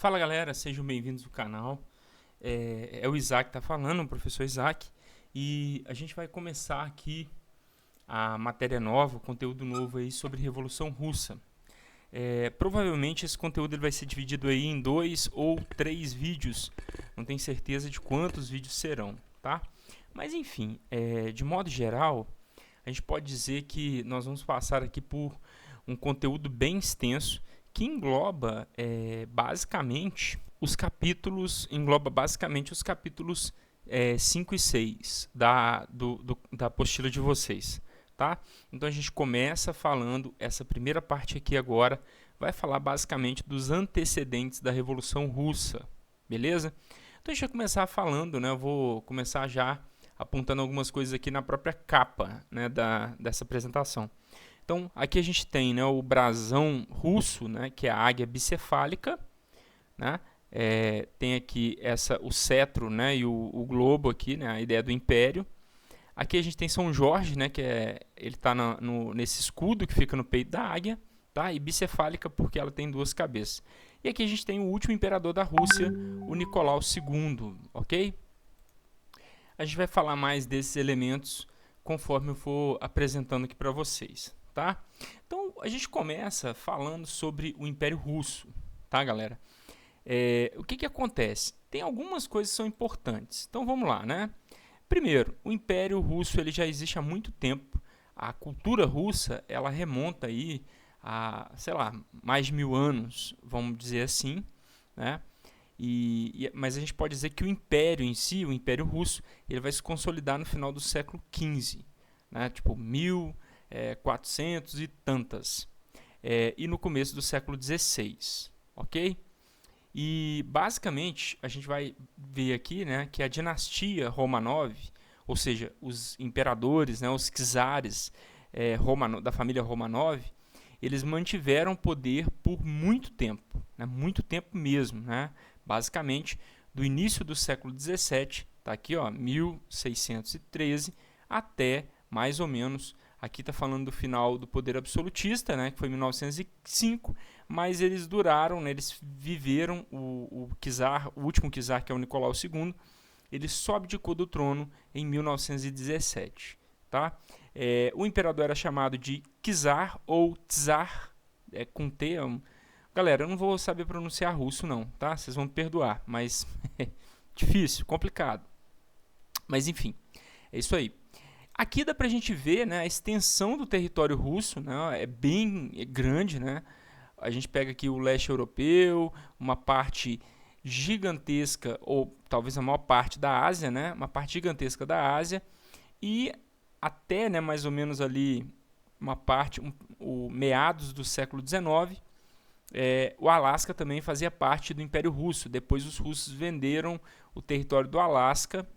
Fala galera, sejam bem-vindos ao canal. É o Isaac que tá falando, o professor Isaac, e a gente vai começar aqui a matéria nova, o conteúdo novo aí sobre Revolução Russa. Provavelmente esse conteúdo ele vai ser dividido aí em 2 ou 3 vídeos, não tenho certeza de quantos vídeos serão, tá? Mas enfim, de modo geral, a gente pode dizer que nós vamos passar aqui por um conteúdo bem extenso que engloba basicamente os capítulos 5 e 6 da apostila de vocês, tá? Então a gente começa falando, essa primeira parte aqui agora vai falar basicamente dos antecedentes da Revolução Russa, beleza? Então a gente vai começar falando, né? Eu vou começar já apontando algumas coisas aqui na própria capa, né, dessa apresentação. Então, aqui a gente tem, né, o brasão russo, né, que é a águia bicefálica, né? Tem aqui o cetro, né, e o globo aqui, né, a ideia do império. Aqui a gente tem São Jorge, né, ele está nesse escudo que fica no peito da águia, tá? E bicefálica porque ela tem duas cabeças. E aqui a gente tem o último imperador da Rússia, o Nicolau II, ok? A gente vai falar mais desses elementos conforme eu for apresentando aqui para vocês, tá? Então, a gente começa falando sobre o Império Russo, tá, galera? O que acontece? Tem algumas coisas que são importantes. Então, vamos lá, né? Primeiro, o Império Russo ele já existe há muito tempo. A cultura russa, ela remonta aí a, sei lá, mais de 1000 anos, vamos dizer assim, né? Mas a gente pode dizer que o Império em si, o Império Russo, ele vai se consolidar no final do século XV, né? Tipo 1400 e tantas, e no começo do século XVI, ok? E basicamente a gente vai ver aqui, né, que a dinastia Romanov, ou seja, os imperadores, né, os czares da família Romanov, eles mantiveram o poder por muito tempo, né, muito tempo mesmo, né? Basicamente do início do século XVII, tá aqui, ó, 1613, até mais ou menos, aqui está falando do final do poder absolutista, né, que foi em 1905, mas eles duraram, né, eles viveram o último czar, que é o Nicolau II, ele só abdicou do trono em 1917, tá? O imperador era chamado de czar ou tsar, com T. Galera, eu não vou saber pronunciar russo não, tá? Vocês vão me perdoar, mas difícil, complicado. Mas enfim, é isso aí. Aqui dá pra gente ver, né, a extensão do território russo, né, é bem grande, né? A gente pega aqui o leste europeu, uma parte gigantesca, ou talvez a maior parte da Ásia, né? Uma parte gigantesca da Ásia, e até, né, mais ou menos ali uma parte, o meados do século XIX, o Alasca também fazia parte do Império Russo. Depois os russos venderam o território do Alasca,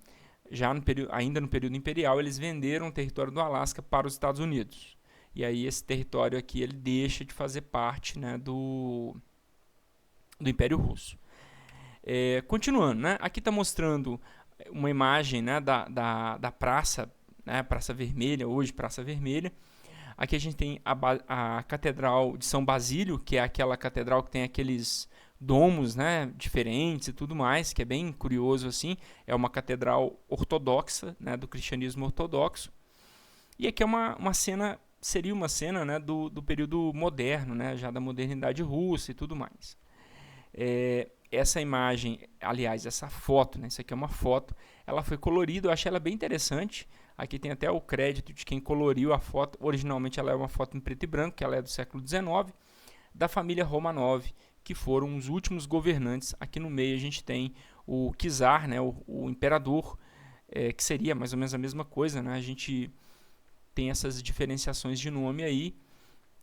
ainda no período imperial, eles venderam o território do Alasca para os Estados Unidos. E aí esse território aqui ele deixa de fazer parte, né, do Império Russo. Continuando, né, aqui está mostrando uma imagem, né, da praça, né, Praça Vermelha, hoje Praça Vermelha. Aqui a gente tem a Catedral de São Basílio, que é aquela catedral que tem aqueles domos, né, diferentes e tudo mais, que é bem curioso assim. É uma catedral ortodoxa, né, do cristianismo ortodoxo. E aqui é uma cena, seria uma cena, né, do período moderno, né, já da modernidade russa e tudo mais. Essa imagem, aliás, essa foto, né, isso aqui é uma foto, ela foi colorida, eu achei ela bem interessante. Aqui tem até o crédito de quem coloriu a foto. Originalmente ela é uma foto em preto e branco, que ela é do século XIX, da família Romanov, que foram os últimos governantes. Aqui no meio a gente tem o czar, né, o imperador, que seria mais ou menos a mesma coisa, né? A gente tem essas diferenciações de nome aí.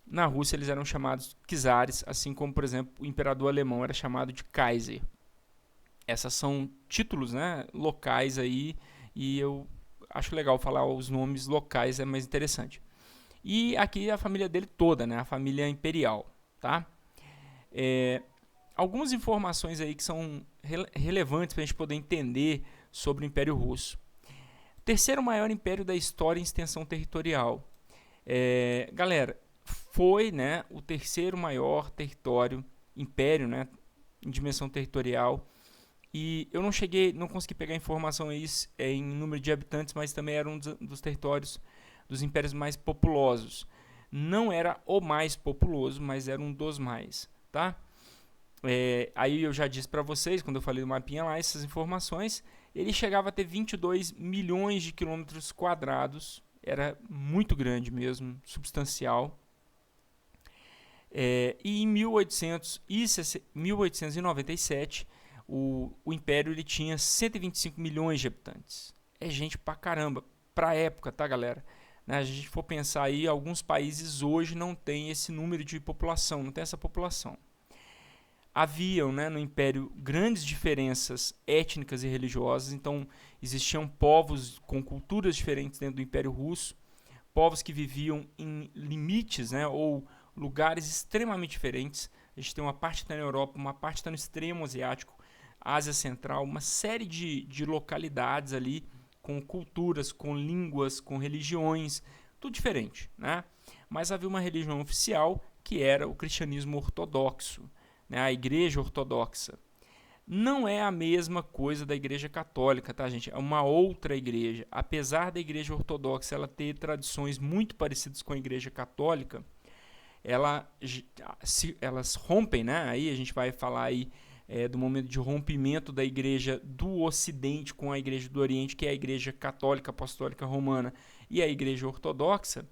Na Rússia eles eram chamados czares, assim como, por exemplo, o imperador alemão era chamado de Kaiser. Essas são títulos, né, locais aí, e eu acho legal falar os nomes locais, é mais interessante. E aqui a família dele toda, né, a família imperial, tá? Algumas informações aí que são relevantes para a gente poder entender sobre o Império Russo. Terceiro maior império da história em extensão territorial. Galera, foi, né, o terceiro maior império, né, em dimensão territorial. E eu não consegui pegar informação em número de habitantes, mas também era um dos territórios dos impérios mais populosos. Não era o mais populoso, mas era um dos mais, tá? Aí eu já disse para vocês, quando eu falei do mapinha lá, essas informações, ele chegava a ter 22 milhões de quilômetros quadrados, era muito grande mesmo, substancial. E em 1897, o Império ele tinha 125 milhões de habitantes. É gente pra caramba, pra época, tá, galera? Né, a gente for pensar aí, alguns países hoje não tem esse número de população, não tem essa população. Haviam, né, no Império grandes diferenças étnicas e religiosas, então existiam povos com culturas diferentes dentro do Império Russo, povos que viviam em limites, né, ou lugares extremamente diferentes. A gente tem uma parte que está na Europa, uma parte está no extremo asiático, Ásia Central, uma série de localidades ali com culturas, com línguas, com religiões, tudo diferente, né? Mas havia uma religião oficial que era o cristianismo ortodoxo, né? A Igreja Ortodoxa. Não é a mesma coisa da Igreja Católica, tá, gente? É uma outra igreja. Apesar da Igreja Ortodoxa ela ter tradições muito parecidas com a Igreja Católica, elas rompem, né? Aí a gente vai falar aí do momento de rompimento da Igreja do Ocidente com a Igreja do Oriente, que é a Igreja Católica Apostólica Romana e a Igreja Ortodoxa,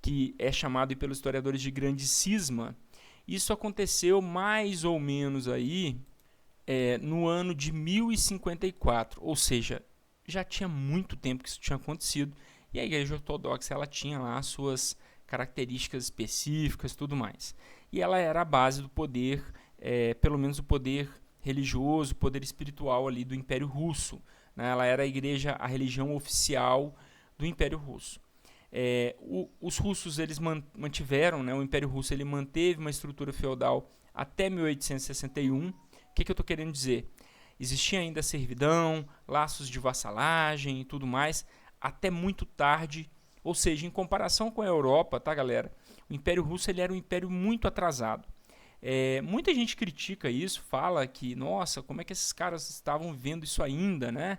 que é chamado pelos historiadores de Grande Cisma. Isso aconteceu mais ou menos aí no ano de 1054, ou seja, já tinha muito tempo que isso tinha acontecido, e a Igreja Ortodoxa ela tinha lá as suas características específicas e tudo mais. E ela era a base do poder, pelo menos o poder religioso, o poder espiritual ali do Império Russo. Né? Ela era a religião oficial do Império Russo. Os russos eles mantiveram, né? O Império Russo ele manteve uma estrutura feudal até 1861. O que eu estou querendo dizer? Existia ainda servidão, laços de vassalagem e tudo mais, até muito tarde. Ou seja, em comparação com a Europa, tá, galera? O Império Russo ele era um império muito atrasado. Muita gente critica isso, fala que, nossa, como é que esses caras estavam vendo isso ainda, né?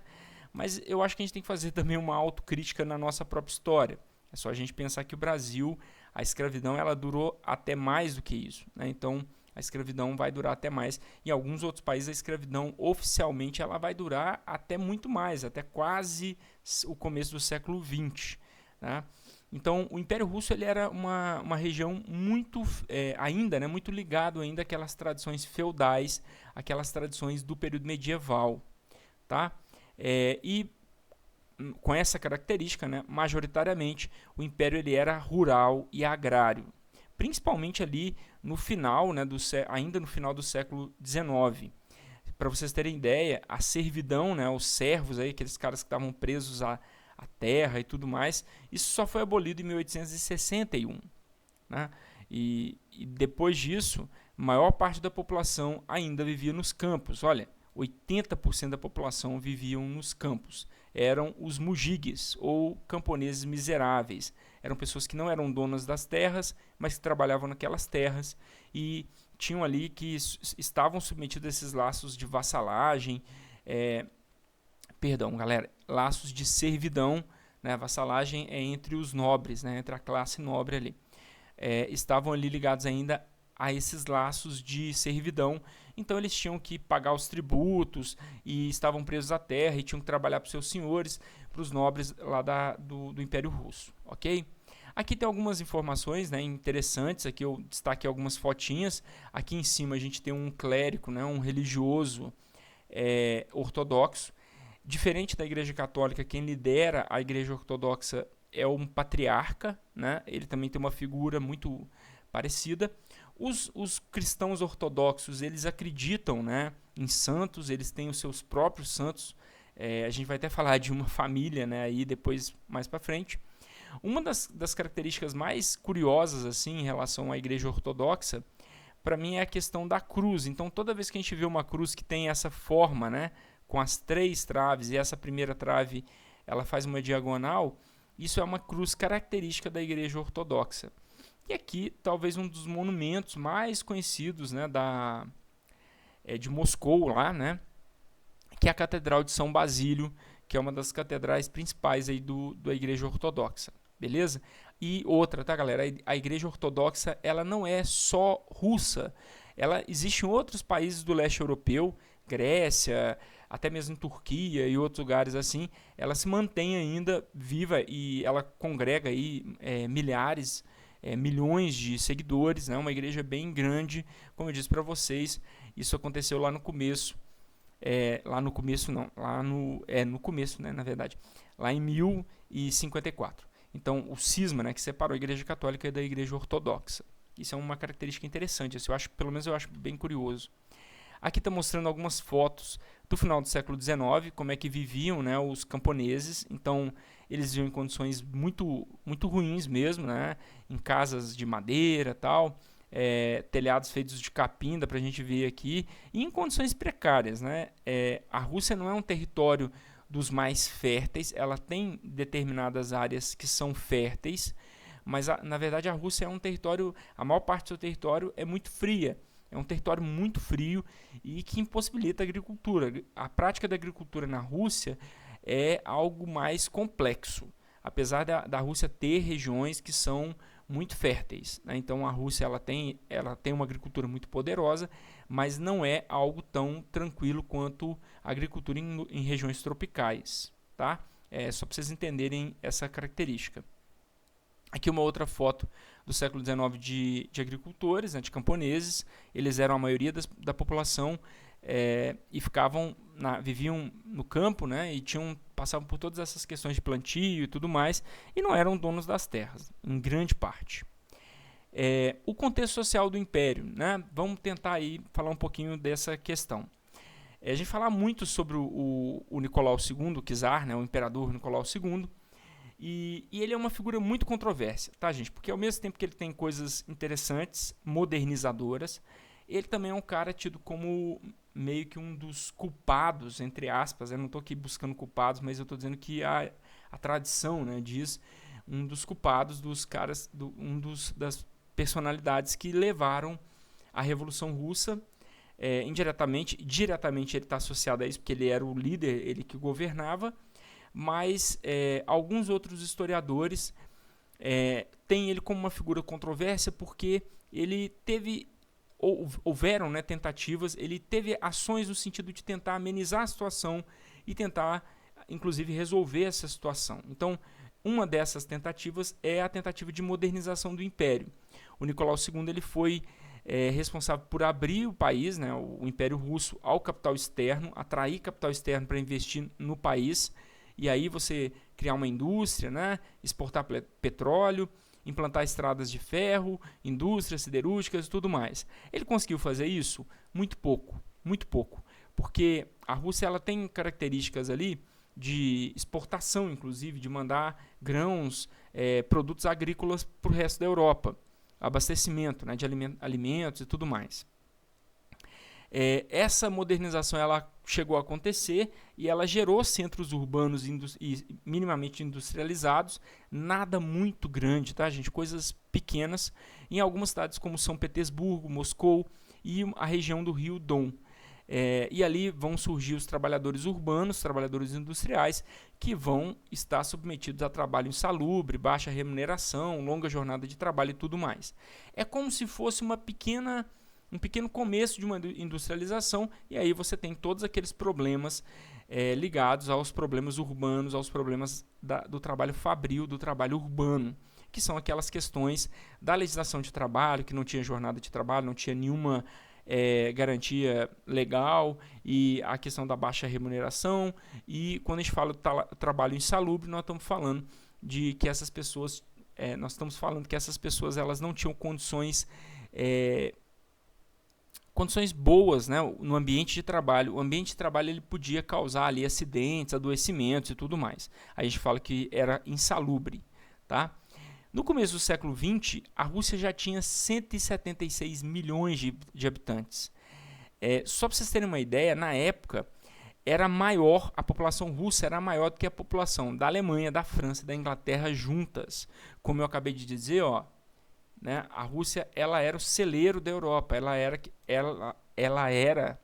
Mas eu acho que a gente tem que fazer também uma autocrítica na nossa própria história. É só a gente pensar que o Brasil, a escravidão, ela durou até mais do que isso, né? Então, a escravidão vai durar até mais. Em alguns outros países, a escravidão, oficialmente, ela vai durar até muito mais, até quase o começo do século XX. Né? Então, o Império Russo ele era uma região muito, ainda, né, muito ligado ainda àquelas tradições feudais, aquelas tradições do período medieval. Tá? E com essa característica, né, majoritariamente, o Império ele era rural e agrário. Principalmente ali no final, né, ainda no final do século XIX. Para vocês terem ideia, a servidão, né, os servos, aí, aqueles caras que estavam presos à terra e tudo mais, isso só foi abolido em 1861. Né? E depois disso, a maior parte da população ainda vivia nos campos. Olha, 80% da população viviam nos campos. Eram os mujigues, ou camponeses miseráveis. Eram pessoas que não eram donas das terras, mas que trabalhavam naquelas terras e tinham ali que estavam submetidos a esses laços de vassalagem, galera, laços de servidão, né? Vassalagem é entre os nobres, né? Entre a classe nobre ali. Estavam ali ligados ainda a esses laços de servidão, então eles tinham que pagar os tributos e estavam presos à terra e tinham que trabalhar para os seus senhores, para os nobres lá do Império Russo, ok? Aqui tem algumas informações, né, interessantes, aqui eu destaquei algumas fotinhas, aqui em cima a gente tem um clérigo, né, um religioso ortodoxo, diferente da Igreja Católica, quem lidera a Igreja Ortodoxa é um patriarca, né, ele também tem uma figura muito parecida. Os cristãos ortodoxos, eles acreditam, né, em santos, eles têm os seus próprios santos. A gente vai até falar de uma família, né, aí depois, mais para frente. Uma das características mais curiosas assim, em relação à Igreja Ortodoxa, para mim é a questão da cruz. Então, toda vez que a gente vê uma cruz que tem essa forma, né, com as 3 traves, e essa primeira trave ela faz uma diagonal, isso é uma cruz característica da Igreja Ortodoxa. E aqui, talvez um dos monumentos mais conhecidos, né, de Moscou lá, né? Que é a Catedral de São Basílio, que é uma das catedrais principais aí da Igreja Ortodoxa, beleza? E outra, tá, galera? A Igreja Ortodoxa, ela não é só russa, ela existe em outros países do leste europeu, Grécia, até mesmo em Turquia e outros lugares assim, ela se mantém ainda viva e ela congrega aí milhares, milhões de seguidores, né? Uma igreja bem grande, como eu disse para vocês, isso aconteceu lá no começo, lá no começo não, no começo, né, na verdade, lá em 1054. Então, o cisma, né, que separou a Igreja Católica da Igreja Ortodoxa. Isso é uma característica interessante, assim, pelo menos eu acho bem curioso. Aqui está mostrando algumas fotos do final do século XIX, como é que viviam, né, os camponeses. Então, eles viviam em condições muito, muito ruins mesmo, né, em casas de madeira e tal, telhados feitos de capim, dá para a gente ver aqui, e em condições precárias, né. A Rússia não é um território dos mais férteis, ela tem determinadas áreas que são férteis, mas na verdade a Rússia é um território, a maior parte do seu território é muito fria, é um território muito frio e que impossibilita a agricultura. A prática da agricultura na Rússia é algo mais complexo, apesar da Rússia ter regiões que são muito férteis, né? Então a Rússia ela tem uma agricultura muito poderosa, mas não é algo tão tranquilo quanto a agricultura em regiões tropicais, tá? Só para vocês entenderem essa característica. Aqui uma outra foto do século XIX de agricultores, né, de camponeses. Eles eram a maioria da população e viviam no campo, né, e passavam por todas essas questões de plantio e tudo mais, e não eram donos das terras, em grande parte. O contexto social do Império, né, vamos tentar aí falar um pouquinho dessa questão. A gente fala muito sobre o Nicolau II, o czar, né, o imperador Nicolau II, e ele é uma figura muito controversa, tá, gente? Porque ao mesmo tempo que ele tem coisas interessantes, modernizadoras, ele também é um cara tido como meio que um dos culpados, entre aspas. Eu não estou aqui buscando culpados, mas eu estou dizendo que a tradição, né, diz um dos culpados dos caras, das personalidades que levaram a Revolução Russa. Diretamente ele está associado a isso, porque ele era o líder, ele que governava, mas alguns outros historiadores têm ele como uma figura controversa porque ele houveram, né, tentativas, ele teve ações no sentido de tentar amenizar a situação e tentar, inclusive, resolver essa situação. Então, uma dessas tentativas é a tentativa de modernização do Império. O Nicolau II ele foi responsável por abrir o país, né, o Império Russo, ao capital externo, atrair capital externo para investir no país, e aí você criar uma indústria, né, exportar petróleo, implantar estradas de ferro, indústrias siderúrgicas e tudo mais. Ele conseguiu fazer isso? Muito pouco, porque a Rússia ela tem características ali de exportação, inclusive, de mandar grãos, produtos agrícolas para o resto da Europa, abastecimento, né, de alimentos e tudo mais. Essa modernização ela chegou a acontecer e ela gerou centros urbanos minimamente industrializados, nada muito grande, tá, gente? Coisas pequenas em algumas cidades como São Petersburgo, Moscou e a região do Rio Don. E ali vão surgir os trabalhadores urbanos, trabalhadores industriais, que vão estar submetidos a trabalho insalubre, baixa remuneração, longa jornada de trabalho e tudo mais. É como se fosse um pequeno começo de uma industrialização, e aí você tem todos aqueles problemas ligados aos problemas urbanos, aos problemas do trabalho fabril, do trabalho urbano, que são aquelas questões da legislação de trabalho, que não tinha jornada de trabalho, não tinha nenhuma garantia legal, e a questão da baixa remuneração. E quando a gente fala do trabalho insalubre, nós estamos falando de que essas pessoas, elas não tinham condições boas, né, no ambiente de trabalho. O ambiente de trabalho ele podia causar ali acidentes, adoecimentos e tudo mais. A gente fala que era insalubre, tá? No começo do século XX, a Rússia já tinha 176 milhões de habitantes. Só para vocês terem uma ideia, na época, a população russa era maior do que a população da Alemanha, da França e da Inglaterra juntas. Como eu acabei de dizer, né, a Rússia ela era o celeiro da Europa, ela era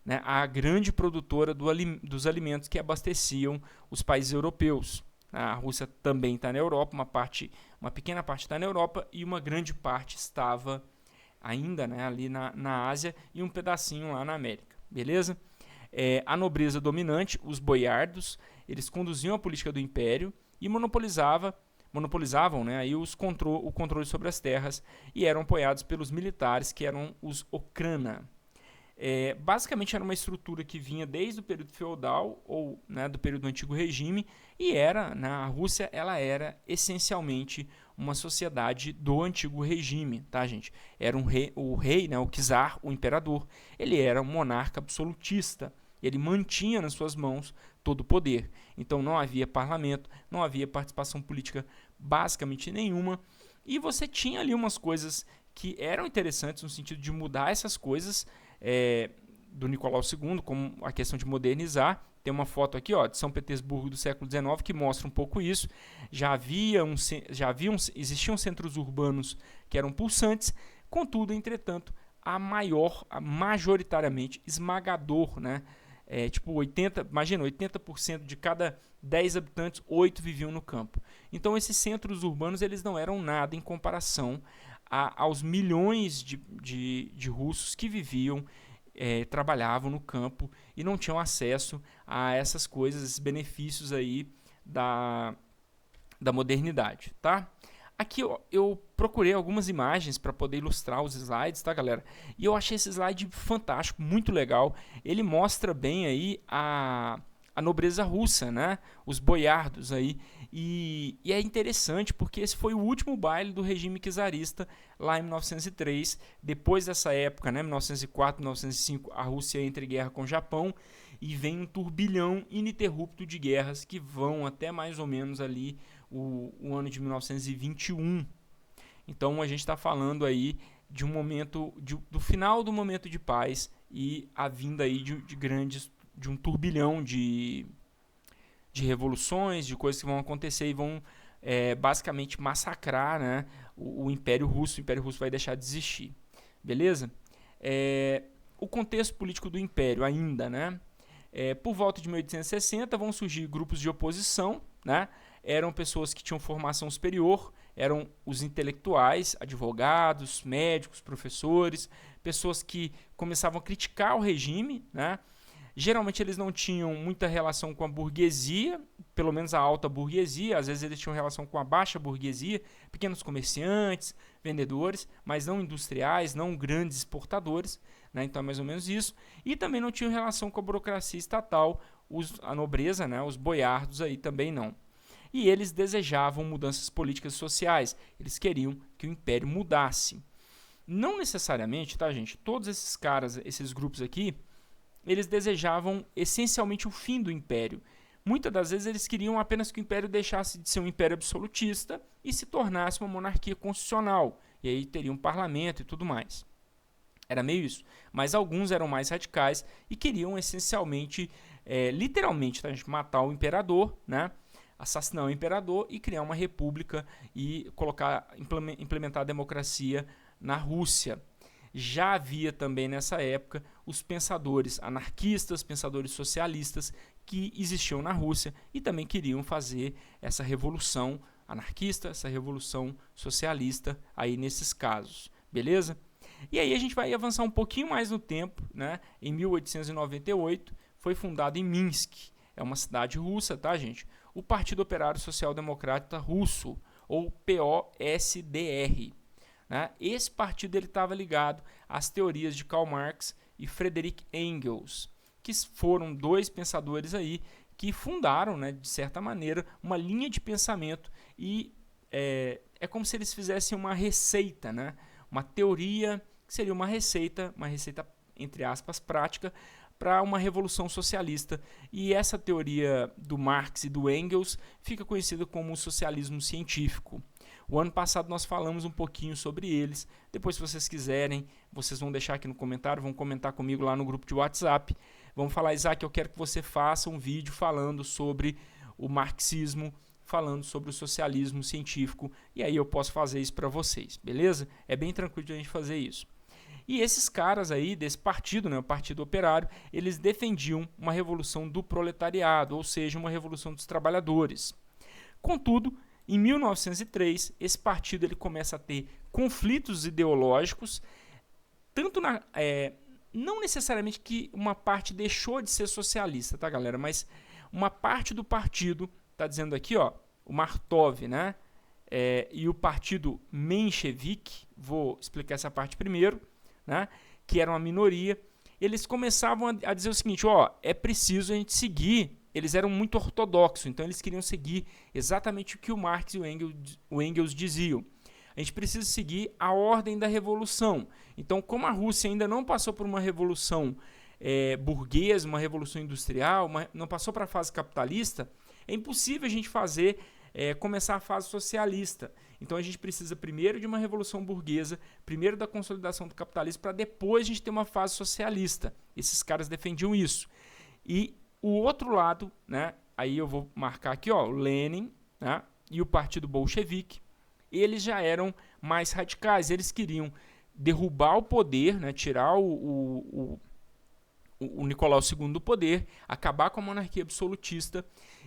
né, a grande produtora dos alimentos que abasteciam os países europeus. A Rússia também está na Europa, uma pequena parte está na Europa e uma grande parte estava ainda, né, ali na Ásia e um pedacinho lá na América, beleza? A nobreza dominante, os boiardos, eles conduziam a política do império e monopolizavam, né, aí o controle sobre as terras e eram apoiados pelos militares, que eram os Okrana. Basicamente era uma estrutura que vinha desde o período feudal ou, né, do período do Antigo Regime e a Rússia ela era essencialmente uma sociedade do Antigo Regime, tá, gente? Era o rei, né, o czar, o imperador, ele era um monarca absolutista, ele mantinha nas suas mãos todo o poder. Então não havia parlamento, não havia participação política basicamente nenhuma e você tinha ali umas coisas que eram interessantes no sentido de mudar essas coisas, do Nicolau II, como a questão de modernizar. Tem uma foto aqui, ó, de São Petersburgo do século XIX que mostra um pouco isso. Existiam centros urbanos que eram pulsantes, contudo, entretanto, majoritariamente esmagador, né? Tipo 80% de cada 10 habitantes, 8 viviam no campo. Então esses centros urbanos eles não eram nada em comparação aos milhões de russos que viviam, trabalhavam no campo e não tinham acesso a essas coisas, esses benefícios aí da modernidade, tá? Aqui eu procurei algumas imagens para poder ilustrar os slides, tá, galera? E eu achei esse slide fantástico, muito legal. Ele mostra bem aí a nobreza russa, né? Os boiardos aí. E é interessante porque esse foi o último baile do regime czarista lá em 1903. Depois dessa época, né, 1904, 1905, a Rússia entra em guerra com o Japão e vem um turbilhão ininterrupto de guerras que vão até mais ou menos ali o ano de 1921. Então a gente está falando aí de um momento, do final do momento de paz e a vinda aí de um turbilhão de revoluções, de coisas que vão acontecer e vão basicamente massacrar, né, o Império Russo. O Império Russo vai deixar de existir. Beleza? O contexto político do Império ainda, né? Por volta de 1860 vão surgir grupos de oposição, né? Eram pessoas que tinham formação superior, eram os intelectuais, advogados, médicos, professores, pessoas que começavam a criticar o regime, né? Geralmente eles não tinham muita relação com a burguesia, pelo menos a alta burguesia, às vezes eles tinham relação com a baixa burguesia, pequenos comerciantes, vendedores, mas não industriais, não grandes exportadores, né? Então é mais ou menos isso. E também não tinham relação com a burocracia estatal, a nobreza, né? Os boiardos aí também não. E eles desejavam mudanças políticas e sociais, eles queriam que o império mudasse. Não necessariamente, tá, gente? Todos esses caras, esses grupos aqui, eles desejavam essencialmente o fim do império. Muitas das vezes eles queriam apenas que o império deixasse de ser um império absolutista e se tornasse uma monarquia constitucional. E aí teria um parlamento e tudo mais. Era meio isso. Mas alguns eram mais radicais e queriam essencialmente, literalmente, tá, gente, matar o imperador, né? Assassinar o imperador e criar uma república e implementar a democracia na Rússia. Já havia também nessa época os pensadores anarquistas, pensadores socialistas que existiam na Rússia e também queriam fazer essa revolução anarquista, essa revolução socialista aí nesses casos, beleza? E aí a gente vai avançar um pouquinho mais no tempo, né? Em 1898 foi fundado em Minsk, é uma cidade russa, tá, gente? O Partido Operário Social Democrata Russo, ou POSDR. Né? Esse partido estava ligado às teorias de Karl Marx e Friedrich Engels, que foram dois pensadores aí que fundaram, né, de certa maneira, uma linha de pensamento e é como se eles fizessem uma receita, né? Uma teoria que seria uma receita entre aspas prática para uma revolução socialista. E essa teoria do Marx e do Engels fica conhecida como o socialismo científico. O ano passado nós falamos um pouquinho sobre eles. Depois, se vocês quiserem, vocês vão deixar aqui no comentário, vão comentar comigo lá no grupo de WhatsApp. Vamos falar, Isaac, eu quero que você faça um vídeo falando sobre o marxismo, falando sobre o socialismo científico, e aí eu posso fazer isso para vocês, beleza? É bem tranquilo de a gente fazer isso. E esses caras aí desse partido, né, o Partido Operário, eles defendiam uma revolução do proletariado, ou seja, uma revolução dos trabalhadores. Contudo, em 1903, esse partido ele começa a ter conflitos ideológicos, tanto não necessariamente que uma parte deixou de ser socialista, tá, galera? Mas uma parte do partido, tá dizendo aqui, ó, o Martov, né? E o partido menchevique, vou explicar essa parte primeiro, né? Que era uma minoria, eles começavam a dizer o seguinte, ó, é preciso a gente seguir. Eles eram muito ortodoxos, então eles queriam seguir exatamente o que o Marx e o Engels diziam. A gente precisa seguir a ordem da revolução. Então, como a Rússia ainda não passou por uma revolução burguesa, uma revolução industrial, não passou para a fase capitalista, é impossível a gente começar a fase socialista. Então, a gente precisa primeiro de uma revolução burguesa, primeiro da consolidação do capitalismo, para depois a gente ter uma fase socialista. Esses caras defendiam isso. E o outro lado, né, aí eu vou marcar aqui, ó, o Lenin, né, e o Partido Bolchevique, eles já eram mais radicais, eles queriam derrubar o poder, né, tirar o Nicolau II do poder, acabar com a monarquia absolutista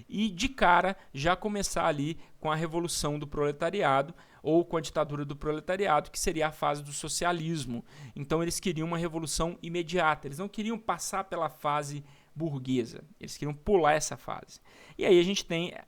e de cara já começar ali com a revolução do proletariado ou com a ditadura do proletariado, que seria a fase do socialismo. Então eles queriam uma revolução imediata, eles não queriam passar pela fase burguesa, eles queriam pular essa fase. E aí a gente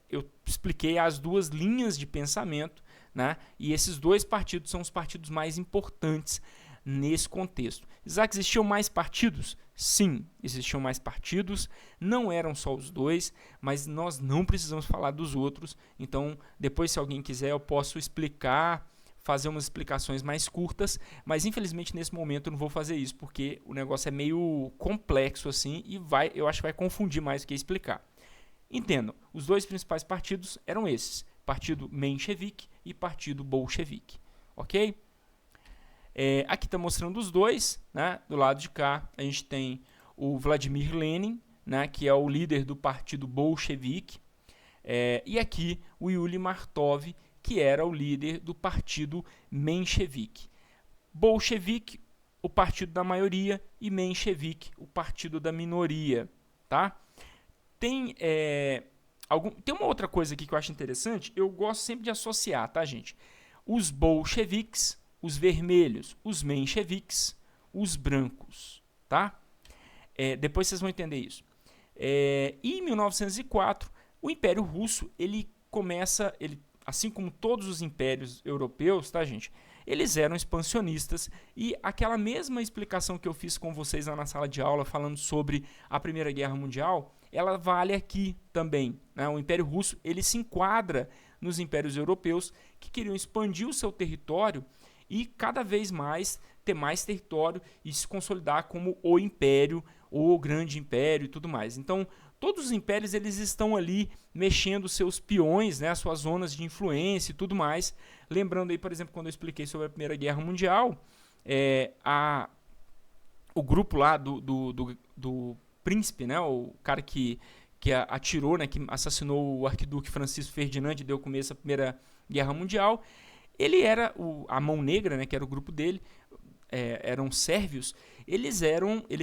eu expliquei as duas linhas de pensamento, né? E esses dois partidos são os partidos mais importantes nesse contexto. Isaac, existiam mais partidos? Sim, existiam mais partidos, não eram só os dois, mas nós não precisamos falar dos outros, então depois se alguém quiser eu posso explicar, fazer umas explicações mais curtas, mas infelizmente nesse momento eu não vou fazer isso, porque o negócio é meio complexo assim e eu acho que vai confundir mais do que explicar. Entendam, os dois principais partidos eram esses, Partido Menchevique e Partido Bolchevique, ok? Aqui está mostrando os dois, né? Do lado de cá a gente tem o Vladimir Lenin, né? Que é o líder do Partido Bolchevique, e aqui o Yuri Martov, que era o líder do Partido Menchevique. Bolchevique, o partido da maioria, e Menchevique, o partido da minoria, tá? Tem uma outra coisa aqui que eu acho interessante, eu gosto sempre de associar, tá, gente? Os bolcheviques, os vermelhos, os mencheviques, os brancos, tá? Depois vocês vão entender isso. Em 1904, o Império Russo, ele começa, assim como todos os impérios europeus, tá, gente? Eles eram expansionistas e aquela mesma explicação que eu fiz com vocês lá na sala de aula falando sobre a Primeira Guerra Mundial, ela vale aqui também, né? O Império Russo, ele se enquadra nos impérios europeus que queriam expandir o seu território e cada vez mais ter mais território e se consolidar como o império, o grande império e tudo mais. Então, todos os impérios eles estão ali mexendo seus peões, né, as suas zonas de influência e tudo mais. Lembrando aí, por exemplo, quando eu expliquei sobre a Primeira Guerra Mundial, o grupo lá do príncipe, né, o cara que atirou, né, que assassinou o arquiduque Francisco Ferdinand e deu começo à Primeira Guerra Mundial, ele era a Mão Negra, né, que era o grupo dele, eram sérvios, eles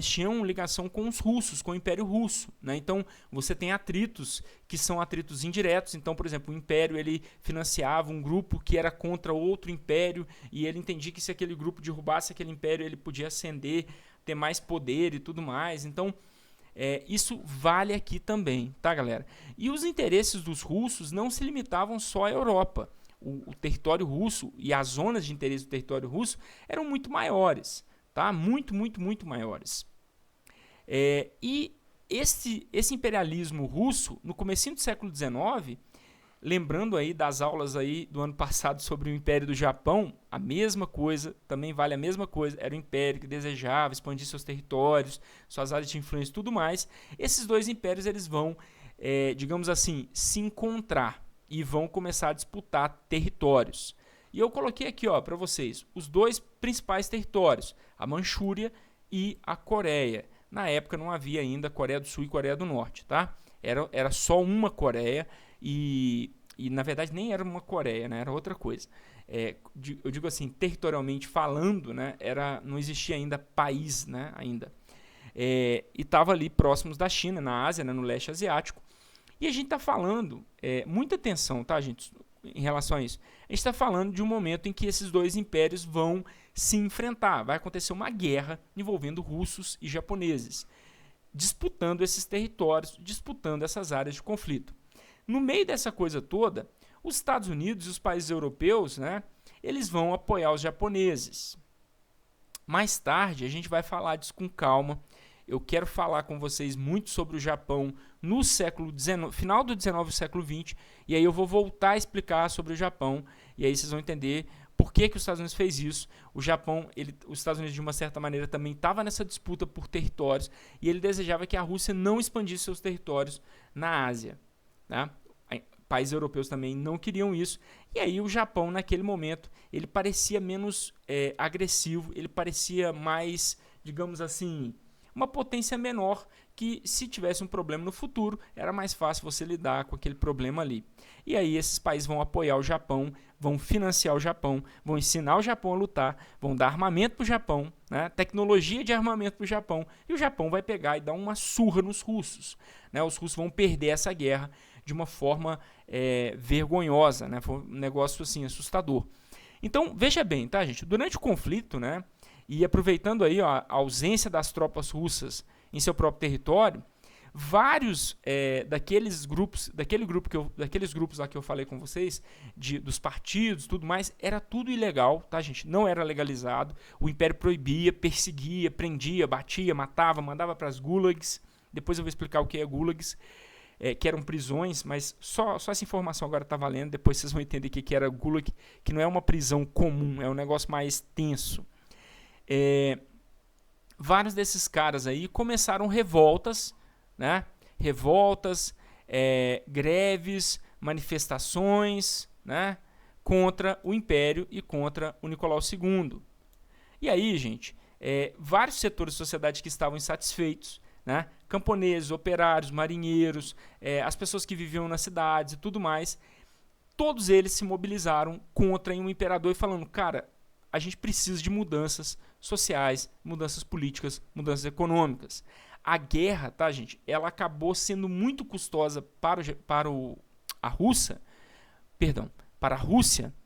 tinham ligação com os russos, com o Império Russo, né? Então você tem atritos que são atritos indiretos. Então, por exemplo, o Império ele financiava um grupo que era contra outro império e ele entendia que se aquele grupo derrubasse aquele império ele podia ascender, ter mais poder e tudo mais. Então isso vale aqui também, tá, galera? E os interesses dos russos não se limitavam só à Europa. O território russo e as zonas de interesse do território russo eram muito maiores, tá? Muito maiores. E esse imperialismo russo, no comecinho do século XIX, lembrando aí das aulas aí do ano passado sobre o Império do Japão, a mesma coisa, também vale a mesma coisa, era um império que desejava expandir seus territórios, suas áreas de influência e tudo mais. Esses dois impérios eles vão, digamos assim, se encontrar e vão começar a disputar territórios. E eu coloquei aqui para vocês os dois principais territórios, a Manchúria e a Coreia. Na época não havia ainda Coreia do Sul e Coreia do Norte, tá? Era só uma Coreia e na verdade nem era uma Coreia, né? Era outra coisa. eu digo assim, territorialmente falando, né, não existia ainda país, né, ainda. E estava ali próximos da China, na Ásia, né, no leste asiático. E a gente está falando, muita atenção, tá, gente, em relação a isso. A gente está falando de um momento em que esses dois impérios vão se enfrentar. Vai acontecer uma guerra envolvendo russos e japoneses, disputando esses territórios, disputando essas áreas de conflito. No meio dessa coisa toda, os Estados Unidos e os países europeus, né, eles vão apoiar os japoneses. Mais tarde, a gente vai falar disso com calma. Eu quero falar com vocês muito sobre o Japão no século XIX, final do XIX e século XX, e aí eu vou voltar a explicar sobre o Japão, e aí vocês vão entender por que os Estados Unidos fez isso. O Japão, os Estados Unidos de uma certa maneira também estava nessa disputa por territórios, e ele desejava que a Rússia não expandisse seus territórios na Ásia, né? Países europeus também não queriam isso, e aí o Japão naquele momento ele parecia menos agressivo, ele parecia mais, digamos assim, uma potência menor, que se tivesse um problema no futuro era mais fácil você lidar com aquele problema ali. E aí esses países vão apoiar o Japão, vão financiar o Japão, vão ensinar o Japão a lutar, vão dar armamento para o Japão, né? Tecnologia de armamento para o Japão, e o Japão vai pegar e dar uma surra nos russos, né? Os russos vão perder essa guerra de uma forma vergonhosa, né? Foi um negócio assim assustador. Então veja bem, tá, gente? Durante o conflito, né, e aproveitando aí a ausência das tropas russas em seu próprio território, vários daqueles grupos lá que eu falei com vocês, dos partidos, tudo mais, era tudo ilegal, tá, gente? Não era legalizado. O Império proibia, perseguia, prendia, batia, matava, mandava para as gulags. Depois eu vou explicar o que é gulags. Que eram prisões, mas só essa informação agora está valendo. Depois vocês vão entender o que era gulag, que não é uma prisão comum, é um negócio mais tenso. Vários desses caras aí começaram revoltas, né? Greves, manifestações, né? Contra o Império e contra o Nicolau II. E aí, gente, vários setores da sociedade que estavam insatisfeitos, né? Camponeses, operários, marinheiros, as pessoas que viviam nas cidades e tudo mais, todos eles se mobilizaram contra um imperador e falando, cara, a gente precisa de mudanças sociais, mudanças políticas, mudanças econômicas. A guerra, tá, gente, ela acabou sendo muito custosa para a Rússia,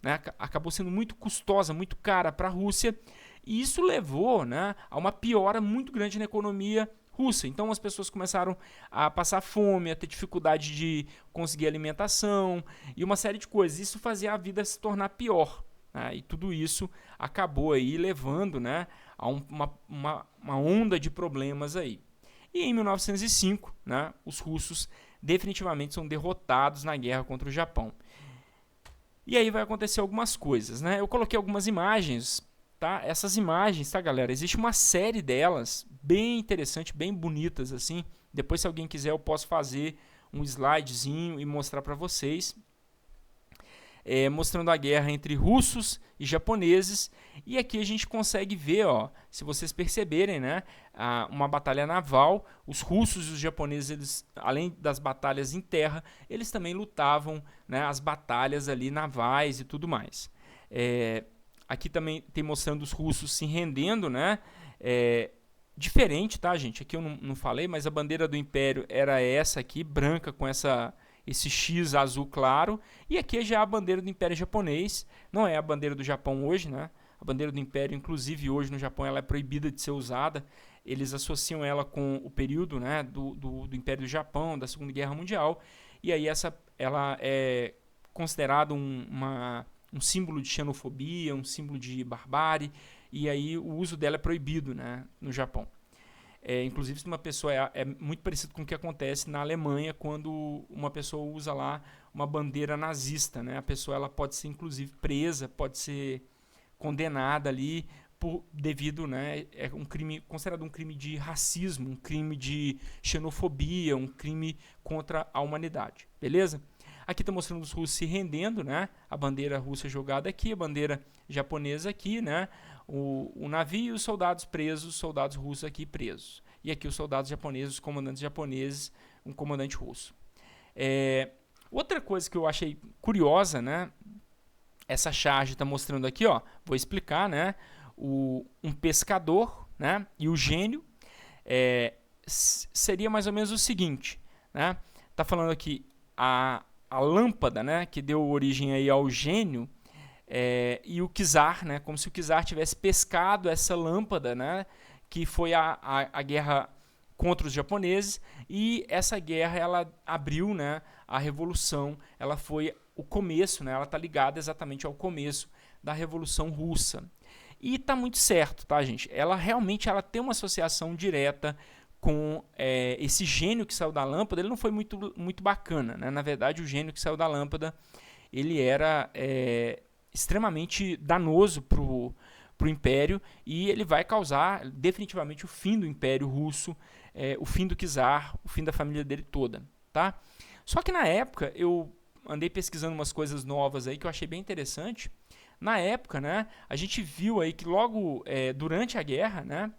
né? Acabou sendo muito custosa, muito cara para a Rússia, e isso levou, né, a uma piora muito grande na economia russa. Então as pessoas começaram a passar fome, a ter dificuldade de conseguir alimentação e uma série de coisas. Isso fazia a vida se tornar pior, né? E tudo isso acabou aí levando, né, a uma onda de problemas aí. E em 1905, né, os russos definitivamente são derrotados na guerra contra o Japão. E aí vai acontecer algumas coisas, né? Eu coloquei algumas imagens. Tá? Essas imagens, tá, galera? Existe uma série delas, bem interessante, bem bonitas, assim. Depois, se alguém quiser, eu posso fazer um slidezinho e mostrar para vocês. Mostrando a guerra entre russos e japoneses. E aqui a gente consegue ver, ó, se vocês perceberem, né, uma batalha naval. Os russos e os japoneses, eles, além das batalhas em terra, eles também lutavam, né, as batalhas ali navais e tudo mais. Aqui também tem mostrando os russos se rendendo, né? Diferente, tá, gente? Aqui eu não falei, mas a bandeira do Império era essa aqui, branca, com esse X azul claro. E aqui já é a bandeira do Império Japonês. Não é a bandeira do Japão hoje, né? A bandeira do Império, inclusive hoje no Japão, ela é proibida de ser usada. Eles associam ela com o período, né, do Império do Japão, da Segunda Guerra Mundial. E aí ela é considerada um símbolo de xenofobia, um símbolo de barbárie, e aí o uso dela é proibido, né, no Japão. Inclusive, uma pessoa é muito parecido com o que acontece na Alemanha quando uma pessoa usa lá uma bandeira nazista, né? A pessoa ela pode ser inclusive presa, pode ser condenada ali devido, né, um crime considerado um crime de racismo, um crime de xenofobia, um crime contra a humanidade, beleza? Aqui está mostrando os russos se rendendo, né? A bandeira russa jogada aqui, a bandeira japonesa aqui, né? O navio e os soldados presos, os soldados russos aqui presos. E aqui os soldados japoneses, os comandantes japoneses, um comandante russo. Outra coisa que eu achei curiosa, né? essa charge está mostrando aqui, ó, vou explicar, né? Um pescador, né? E o gênio seria mais ou menos o seguinte, né? Tá falando aqui a lâmpada, né? Que deu origem aí ao gênio, e o czar, né? Como se o czar tivesse pescado essa lâmpada, né? Que foi a guerra contra os japoneses, e essa guerra ela abriu, né? A revolução, ela foi o começo, né? Ela está ligada exatamente ao começo da Revolução Russa. E está muito certo, tá, gente? Ela realmente tem uma associação direta com esse gênio que saiu da lâmpada. Ele não foi muito bacana, né? Na verdade, o gênio que saiu da lâmpada, ele era extremamente danoso para o Império, e ele vai causar definitivamente o fim do Império Russo, o fim do czar, o fim da família dele toda, tá? Só que na época eu andei pesquisando umas coisas novas aí que eu achei bem interessante. Na época, né, a gente viu aí que logo durante a guerra, né,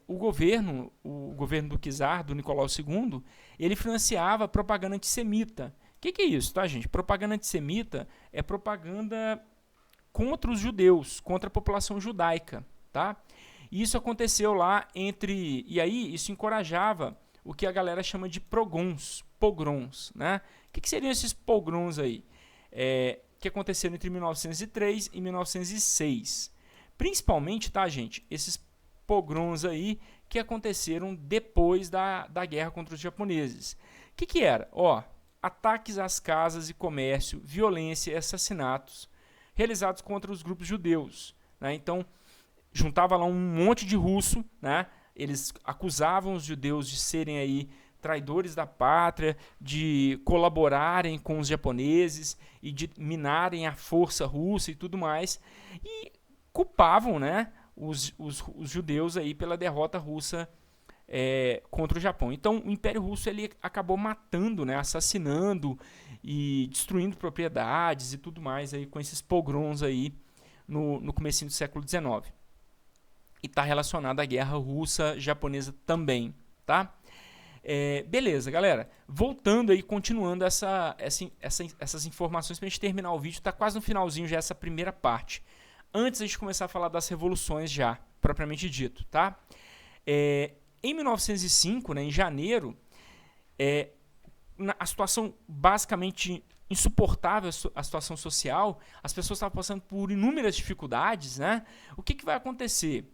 o governo do czar, do Nicolau II, ele financiava propaganda antissemita. O que é isso, tá, gente? Propaganda antissemita é propaganda contra os judeus, contra a população judaica, tá? E isso aconteceu lá e aí isso encorajava o que a galera chama de pogroms, né? O que seriam esses pogroms aí? Que aconteceram entre 1903 e 1906. Principalmente, tá, gente? Esses pogroms aí que aconteceram depois da guerra contra os japoneses. O que era? Ataques às casas e comércio, violência e assassinatos realizados contra os grupos judeus, né? Então, juntava lá um monte de russo, né? Eles acusavam os judeus de serem aí traidores da pátria, de colaborarem com os japoneses e de minarem a força russa e tudo mais, e culpavam, né, os judeus aí pela derrota russa contra o Japão. Então, o Império Russo ele acabou matando, né, assassinando e destruindo propriedades e tudo mais aí com esses pogroms aí no comecinho do século XIX. E está relacionado à guerra russa-japonesa também, tá? Beleza, galera. Voltando aí, continuando essas informações para a gente terminar o vídeo. Está quase no finalzinho já essa primeira parte. Antes de a gente começar a falar das revoluções já, propriamente dito, tá? Em 1905, né, em janeiro, a situação basicamente insuportável, a situação social, as pessoas estavam passando por inúmeras dificuldades, né? O que vai acontecer?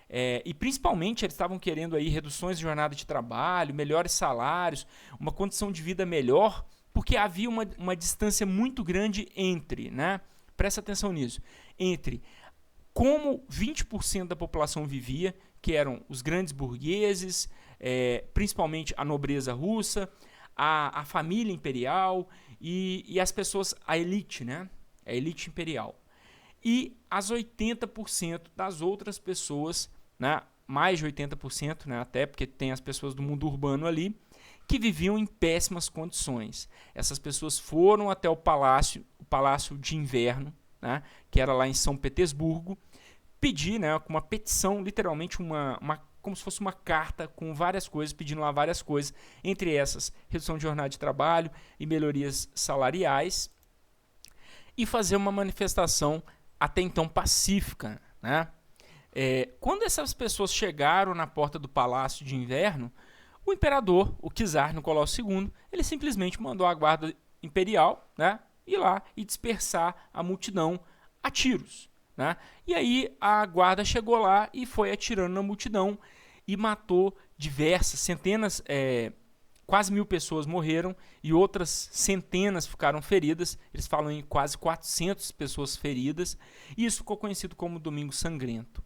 E principalmente eles estavam querendo aí reduções de jornada de trabalho, melhores salários, uma condição de vida melhor, porque havia uma distância muito grande entre, né? Presta atenção nisso, entre como 20% da população vivia, que eram os grandes burgueses, principalmente a nobreza russa, a família imperial e as pessoas, a elite, né? A elite imperial. E as 80% das outras pessoas, né? Mais de 80%, né? Até porque tem as pessoas do mundo urbano ali, que viviam em péssimas condições. Essas pessoas foram até o Palácio de Inverno, né? Que era lá em São Petersburgo, pedir, né? Com uma petição, literalmente como se fosse uma carta com várias coisas, pedindo lá várias coisas, entre essas, redução de jornada de trabalho e melhorias salariais, e fazer uma manifestação até então pacífica, né? Quando essas pessoas chegaram na porta do Palácio de Inverno, o imperador, o czar Nicolau II, ele simplesmente mandou a guarda imperial, né, ir lá e dispersar a multidão a tiros, né? E aí a guarda chegou lá e foi atirando na multidão e matou centenas, quase 1000 pessoas morreram e outras centenas ficaram feridas. Eles falam em quase 400 pessoas feridas, e isso ficou conhecido como Domingo Sangrento.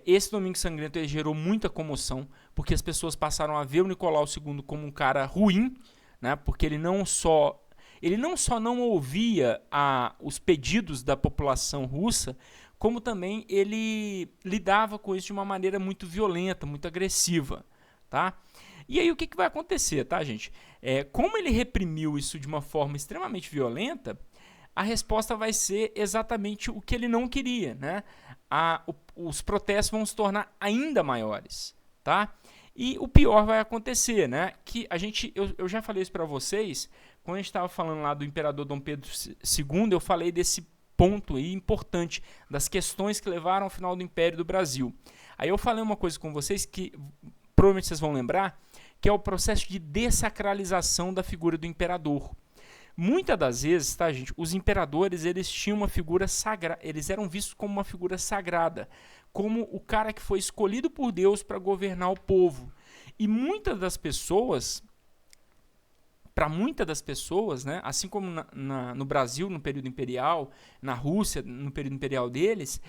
Esse Domingo Sangrento ele gerou muita comoção, porque as pessoas passaram a ver o Nicolau II como um cara ruim, né, porque ele não só não ouvia os pedidos da população russa, como também ele lidava com isso de uma maneira muito violenta, muito agressiva, tá? E aí o que vai acontecer, tá, gente? Como ele reprimiu isso de uma forma extremamente violenta, a resposta vai ser exatamente o que ele não queria, né? Os protestos vão se tornar ainda maiores, tá? E o pior vai acontecer, né? Que eu já falei isso para vocês, quando a gente estava falando lá do imperador Dom Pedro II, eu falei desse ponto aí importante, das questões que levaram ao final do Império do Brasil. Aí eu falei uma coisa com vocês que provavelmente vocês vão lembrar, que é o processo de dessacralização da figura do imperador. Muitas das vezes, tá, gente, os imperadores, eles tinham uma figura sagrada, eles eram vistos como uma figura sagrada, como o cara que foi escolhido por Deus para governar o povo. E muitas das pessoas, para muitas das pessoas, né, assim como no Brasil, no período imperial, na Rússia, no período imperial deles,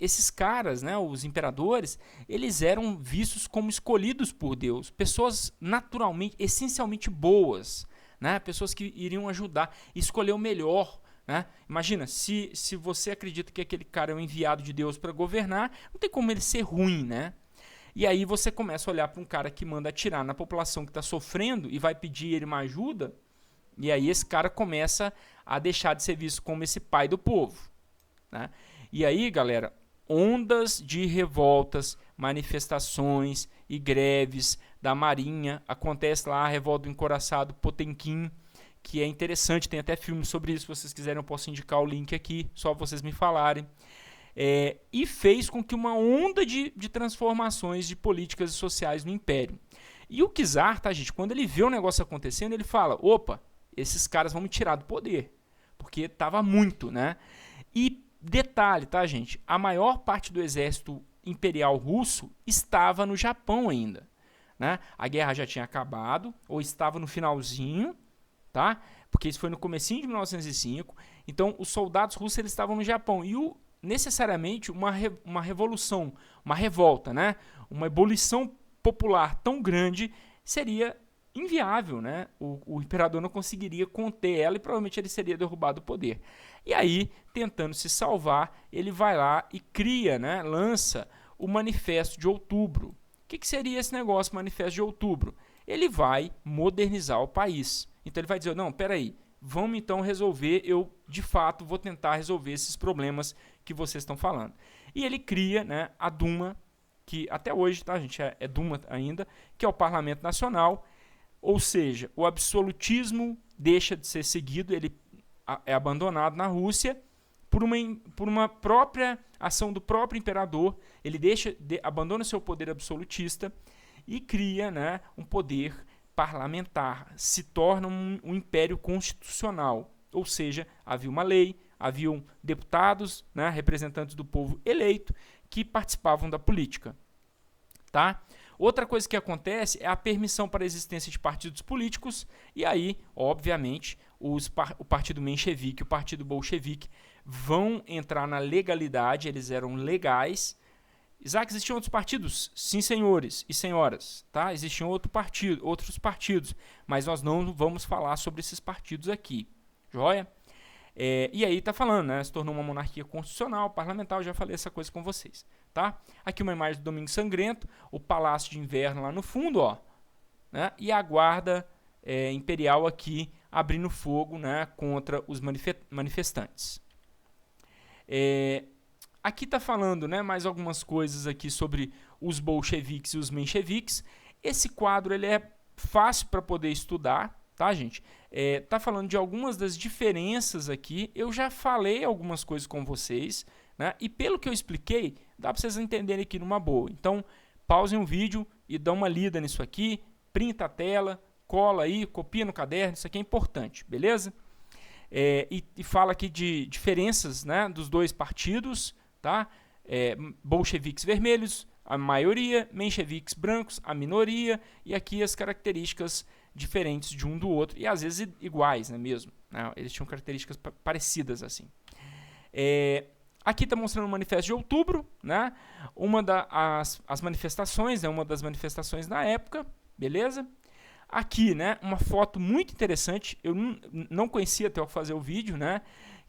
esses caras, né, os imperadores, eles eram vistos como escolhidos por Deus, pessoas naturalmente, essencialmente boas, né, pessoas que iriam ajudar, escolher o melhor. Né? Imagina, se você acredita que aquele cara é um enviado de Deus para governar, não tem como ele ser ruim, né? E aí você começa a olhar para um cara que manda atirar na população que está sofrendo e vai pedir ele uma ajuda, e aí esse cara começa a deixar de ser visto como esse pai do povo. Né? E aí, galera, ondas de revoltas, manifestações e greves da Marinha, acontece lá a revolta do encouraçado Potemkin, que é interessante, tem até filme sobre isso, se vocês quiserem eu posso indicar o link aqui, só vocês me falarem. E fez com que uma onda de transformações de políticas sociais no Império. E o czar, tá, gente, quando ele vê o negócio acontecendo, ele fala, opa, esses caras vão me tirar do poder, porque estava muito, né? E detalhe, tá, gente, a maior parte do exército imperial russo estava no Japão ainda, né? A guerra já tinha acabado, ou estava no finalzinho, tá? Porque isso foi no comecinho de 1905, então os soldados russos eles estavam no Japão, e necessariamente uma revolução, uma revolta, né? Uma ebulição popular tão grande seria inviável, né? O imperador não conseguiria conter ela e provavelmente ele seria derrubado do poder. E aí, tentando se salvar, ele vai lá e cria, né? Lança o Manifesto de Outubro. O que seria esse negócio, Manifesto de Outubro? Ele vai modernizar o país. Então ele vai dizer, não, peraí, vamos então resolver, eu de fato vou tentar resolver esses problemas que vocês estão falando. E ele cria, né, a Duma, que até hoje, tá, gente, é Duma ainda, que é o Parlamento Nacional, ou seja, o absolutismo deixa de ser seguido, ele é abandonado na Rússia por uma própria ação do próprio imperador, ele abandona seu poder absolutista e cria, né, um poder parlamentar, se torna um império constitucional, ou seja, havia uma lei, haviam deputados, né, representantes do povo eleito, que participavam da política. Tá? Outra coisa que acontece é a permissão para a existência de partidos políticos, e aí, obviamente, o partido menchevique e o partido bolchevique vão entrar na legalidade, eles eram legais. Isaac, existiam outros partidos? Sim, senhores e senhoras. Tá? Existiam outros partidos, mas nós não vamos falar sobre esses partidos aqui. Joia? E aí está falando, né? Se tornou uma monarquia constitucional, parlamentar, eu já falei essa coisa com vocês. Tá? Aqui uma imagem do Domingo Sangrento, o Palácio de Inverno lá no fundo, ó, né? E a guarda imperial aqui abrindo fogo, né, contra os manifestantes. Aqui está falando, né, mais algumas coisas aqui sobre os bolcheviques e os mencheviques. Esse quadro ele é fácil para poder estudar, tá, gente? Tá falando de algumas das diferenças aqui. Eu já falei algumas coisas com vocês, né? E pelo que eu expliquei, dá para vocês entenderem aqui numa boa. Então, pausem o vídeo e dão uma lida nisso aqui, printa a tela, cola aí, copia no caderno, isso aqui é importante, beleza? E fala aqui de diferenças, né, dos dois partidos, tá? Bolcheviques vermelhos, a maioria, mencheviques brancos, a minoria, e aqui as características diferentes de um do outro, e às vezes iguais, né, mesmo, né? Eles tinham características parecidas assim. Aqui está mostrando o Manifesto de Outubro, né? As manifestações, né? Uma das manifestações na época, beleza? Aqui, né, uma foto muito interessante, eu não conhecia até eu fazer o vídeo, né?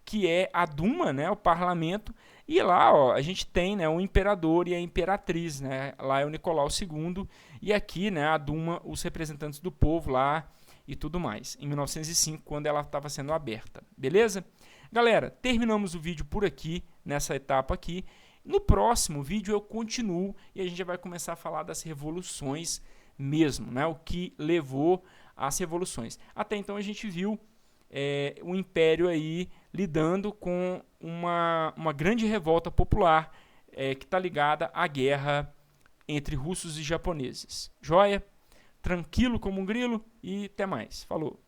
Que é a Duma, né, o parlamento, e lá, ó, a gente tem, né, o imperador e a imperatriz, né? Lá é o Nicolau II, e aqui, né, a Duma, os representantes do povo lá e tudo mais, em 1905, quando ela estava sendo aberta, beleza? Galera, terminamos o vídeo por aqui, nessa etapa aqui. No próximo vídeo eu continuo e a gente já vai começar a falar das revoluções mesmo, né? O que levou às revoluções. Até então a gente viu o Império aí lidando com uma grande revolta popular que está ligada à guerra entre russos e japoneses. Joia? Tranquilo como um grilo e até mais. Falou!